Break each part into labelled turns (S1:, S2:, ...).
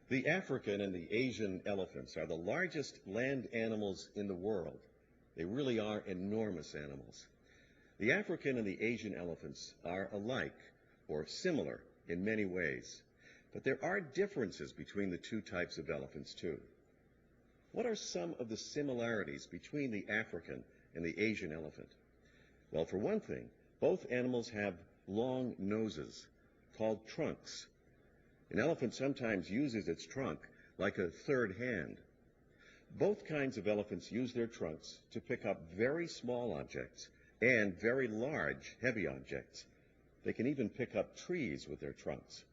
S1: The African and the Asian elephants are the largest land animals in the world. They really are enormous animals. The African and the Asian elephants are alike or similar in many ways, but there are differences between the two types of elephants too. What are some of the similarities between the African and the Asian elephant? Well, for one thing, both animals have long noses called trunks. An elephant sometimes uses its trunk like a third hand. Both kinds of elephants use their trunks to pick up very small objects and very large, heavy objects. They can even pick up trees with their trunks.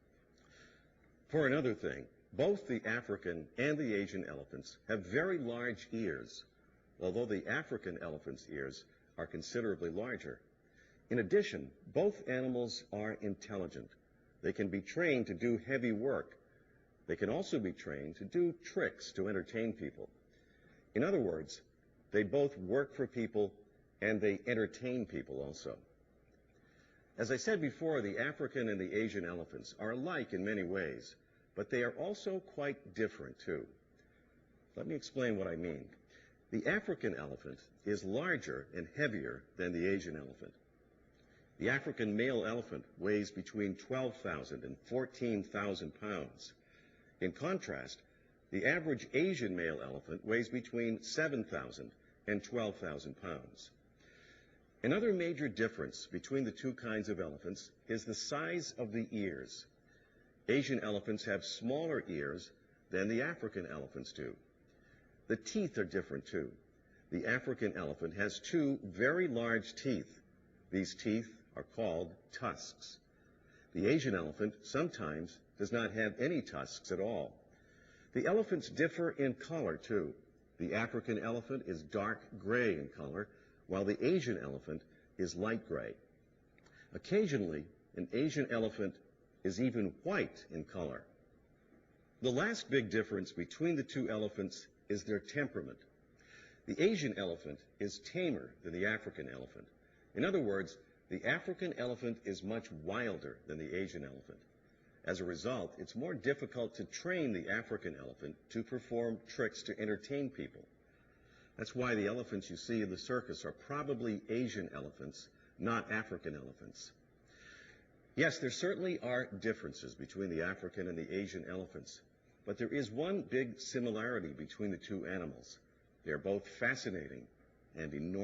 S1: For another thing, both the African and the Asian elephants have very large ears, although the African elephant's ears are considerably larger. In addition, both animals are intelligent. They can be trained to do heavy work. They can also be trained to do tricks to entertain people. In other words, they both work for people and they entertain people also. As I said before, the African and the Asian elephants are alike in many ways, but they are also quite different too. Let me explain what I mean. The African elephant is larger and heavier than the Asian elephant. The African male elephant weighs between 12,000 and 14,000 pounds. In contrast, the average Asian male elephant weighs between 7,000 and 12,000 pounds. Another major difference between the two kinds of elephants is the size of the ears. Asian elephants have smaller ears than the African elephants do. The teeth are different too. The African elephant has two very large teeth. These teeth are called tusks. The Asian elephant sometimes does not have any tusks at all. The elephants differ in color too. The African elephant is dark gray in color, while the Asian elephant is light gray. Occasionally, an Asian elephant is even white in color. The last big difference between the two elephants is their temperament. The Asian elephant is tamer than the African elephant. In other words, the African elephant is much wilder than the Asian elephant. As a result, it's more difficult to train the African elephant to perform tricks to entertain people. That's why the elephants you see in the circus are probably Asian elephants, not African elephants. Yes, there certainly are differences between the African and the Asian elephants, but there is one big similarity between the two animals. They are both fascinating and enormous.